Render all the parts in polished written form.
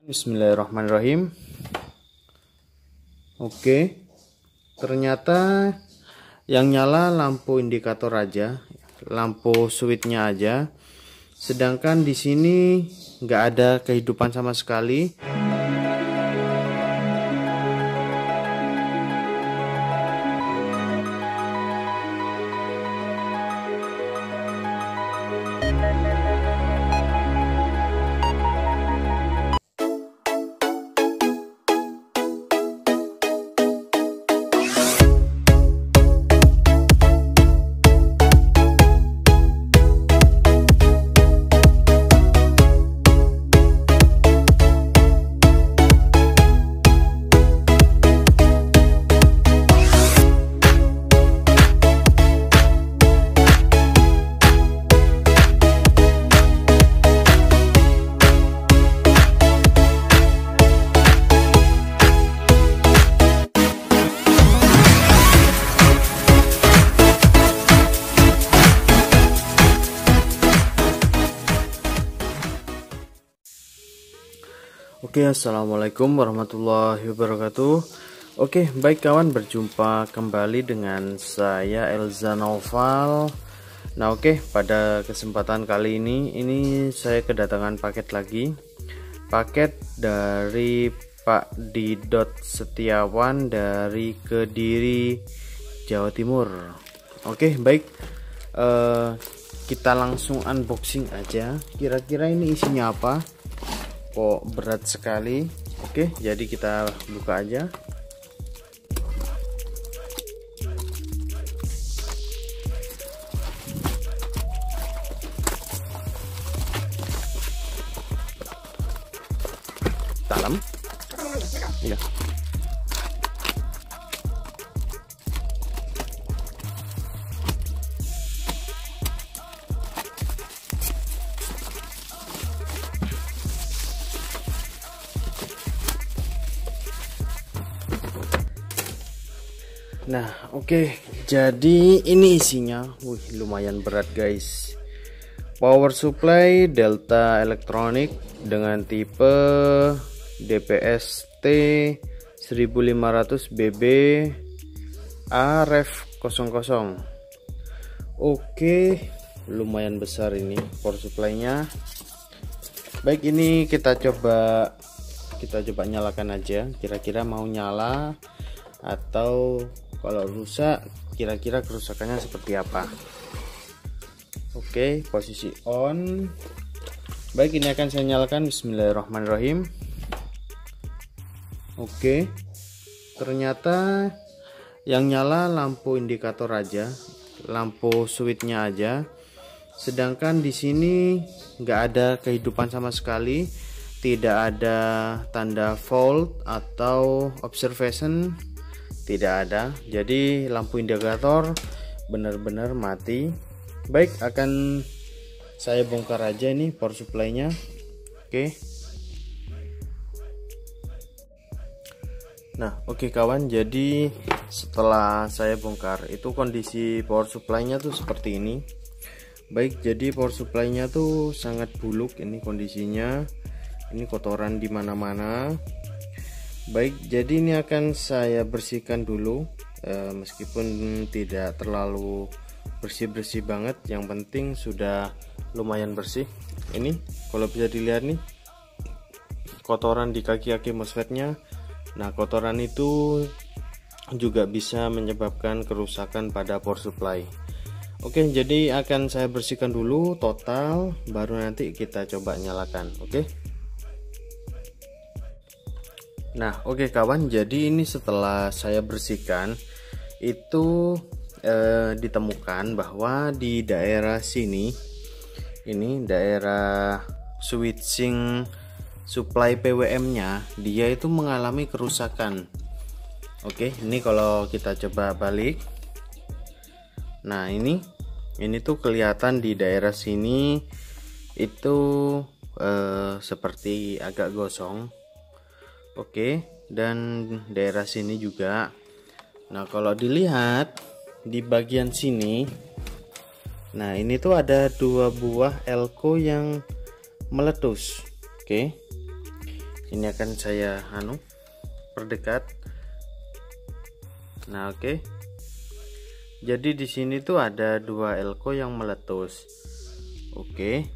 Bismillahirrahmanirrahim. Oke, ternyata yang nyala lampu indikator aja, lampu switchnya aja. Sedangkan di sini nggak ada kehidupan sama sekali. Oke, assalamualaikum warahmatullahi wabarakatuh. Oke, baik kawan, berjumpa kembali dengan saya Elza Noval. Nah, oke, pada kesempatan kali ini saya kedatangan paket lagi, paket dari Pak Didot Setiawan dari Kediri, Jawa Timur. Oke, baik, kita langsung unboxing aja. Kira-kira ini isinya apa? Kok berat sekali. Oke, jadi kita buka aja. Dalam ya. Nah, oke, jadi ini isinya. Wih, lumayan berat guys. Power supply Delta Electronic dengan tipe DPST 1500 BB AREF00. Oke, lumayan besar ini power supply-nya. Baik, ini kita coba nyalakan aja. Kira-kira mau nyala atau kalau rusak, kira-kira kerusakannya seperti apa. Oke, posisi on. Baik, ini akan saya nyalakan. Bismillahirrahmanirrahim. Oke, ternyata yang nyala lampu indikator aja, lampu switchnya aja. Sedangkan di sini nggak ada kehidupan sama sekali, tidak ada tanda fault atau observation. Tidak ada, jadi lampu indikator benar-benar mati. Baik, akan saya bongkar aja ini power supply-nya. Oke. Nah, oke kawan, jadi setelah saya bongkar itu kondisi power supply-nya tuh seperti ini. Baik, jadi power supply-nya tuh sangat buluk ini kondisinya. Ini kotoran di mana-mana. Baik, jadi ini akan saya bersihkan dulu, meskipun tidak terlalu bersih-bersih banget, yang penting sudah lumayan bersih. Ini kalau bisa dilihat nih, kotoran di kaki-kaki MOSFET-nya. Nah, kotoran itu juga bisa menyebabkan kerusakan pada power supply. Oke, jadi akan saya bersihkan dulu total, baru nanti kita coba nyalakan. Oke. Nah, oke kawan, jadi ini setelah saya bersihkan itu ditemukan bahwa di daerah sini, ini daerah switching supply PWM-nya, dia itu mengalami kerusakan. Oke, ini kalau kita coba balik. Nah, ini tuh kelihatan di daerah sini itu seperti agak gosong. Oke, dan daerah sini juga. Nah, kalau dilihat di bagian sini, nah ini tuh ada 2 buah elko yang meletus. Oke, Ini akan saya perdekat. Nah, oke. Jadi di sini tuh ada 2 elko yang meletus. Oke.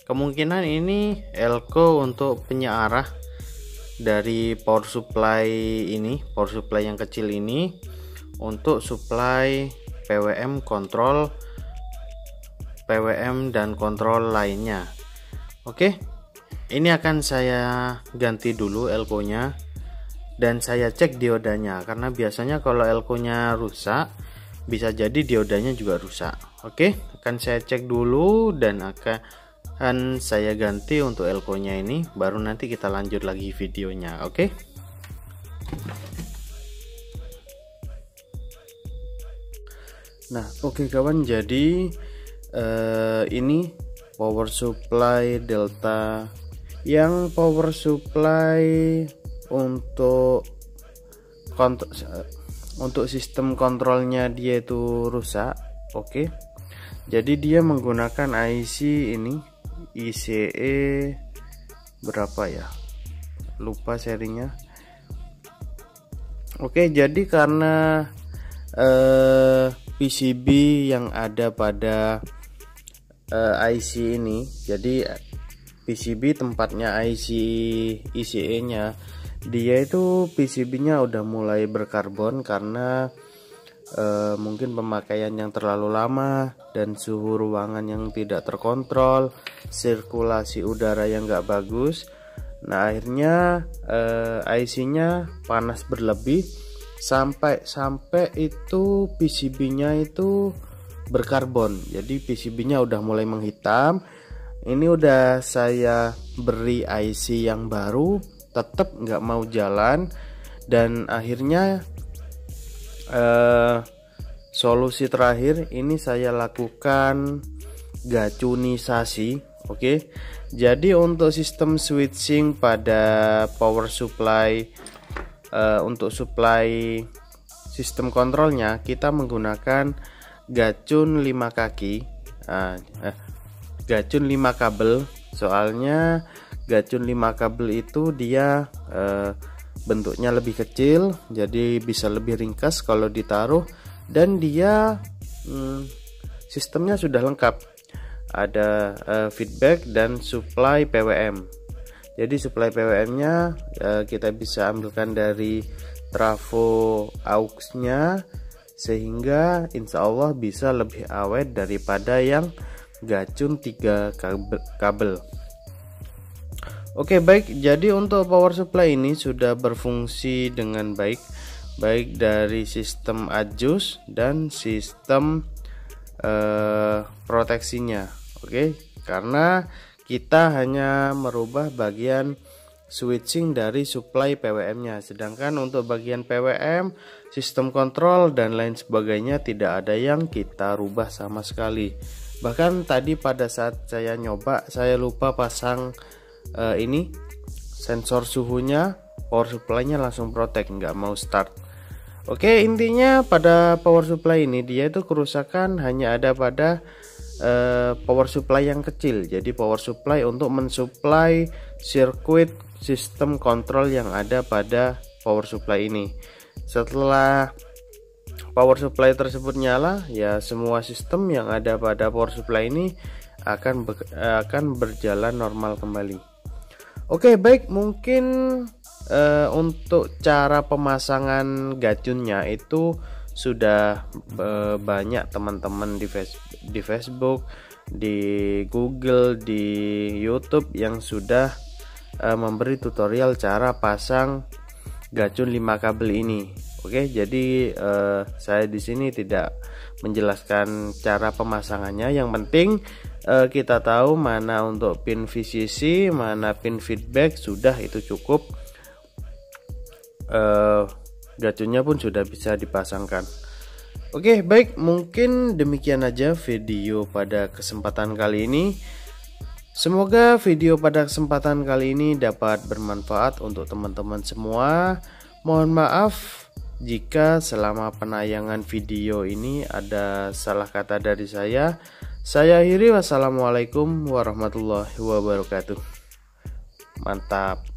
Kemungkinan ini elko untuk penyearah dari power supply ini, power supply yang kecil ini untuk supply PWM kontrol, PWM dan kontrol lainnya. Oke, ini akan saya ganti dulu elko-nya dan saya cek diodanya, karena biasanya kalau elko-nya rusak bisa jadi diodanya juga rusak. Oke, akan saya cek dulu dan akan saya ganti untuk elko-nya ini, baru nanti kita lanjut lagi videonya. Oke. Nah, oke kawan, jadi ini power supply delta, yang power supply untuk sistem kontrolnya dia itu rusak. Oke, jadi dia menggunakan IC ini ICE berapa ya, lupa serinya. Oke, jadi karena PCB yang ada pada IC ini, jadi PCB tempatnya IC ICE nya dia itu PCB-nya udah mulai berkarbon karena mungkin pemakaian yang terlalu lama dan suhu ruangan yang tidak terkontrol, sirkulasi udara yang gak bagus. Nah, akhirnya IC-nya panas berlebih sampai itu PCB-nya itu berkarbon. Jadi PCB-nya udah mulai menghitam. Ini udah saya beri IC yang baru, tetap nggak mau jalan, dan akhirnya solusi terakhir ini saya lakukan gacunisasi. Oke, jadi untuk sistem switching pada power supply, untuk supply sistem kontrolnya kita menggunakan gacun 5 kaki, gacun 5 kabel. Soalnya gacun 5 kabel itu dia bentuknya lebih kecil, jadi bisa lebih ringkas kalau ditaruh, dan dia sistemnya sudah lengkap, ada feedback dan supply PWM. Jadi supply PWM nya kita bisa ambilkan dari trafo aux-nya, sehingga insya Allah bisa lebih awet daripada yang gacun 3 kabel. Oke, baik, jadi untuk power supply ini sudah berfungsi dengan baik dari sistem adjust dan sistem proteksinya. Oke, karena kita hanya merubah bagian switching dari supply PWM-nya, sedangkan untuk bagian PWM, sistem kontrol dan lain sebagainya tidak ada yang kita rubah sama sekali. Bahkan tadi pada saat saya nyoba, saya lupa pasang ini sensor suhunya, power supply-nya langsung protect, nggak mau start. Oke, intinya pada power supply ini dia itu kerusakan hanya ada pada power supply yang kecil. Jadi power supply untuk mensuplai sirkuit sistem kontrol yang ada pada power supply ini. Setelah power supply tersebut nyala, ya semua sistem yang ada pada power supply ini akan berjalan normal kembali. Oke, baik, mungkin untuk cara pemasangan gacunnya itu sudah banyak teman-teman di Facebook, di Google, di YouTube yang sudah memberi tutorial cara pasang gacun 5 kabel ini. Oke, jadi saya di sini tidak menjelaskan cara pemasangannya. Yang penting kita tahu mana untuk pin VCC, mana pin feedback, sudah itu cukup. Gacunnya pun sudah bisa dipasangkan. Oke, baik, mungkin demikian aja video pada kesempatan kali ini. Semoga video pada kesempatan kali ini dapat bermanfaat untuk teman-teman semua. Mohon maaf jika selama penayangan video ini ada salah kata dari saya. Saya akhiri, wassalamualaikum warahmatullahi wabarakatuh. Mantap.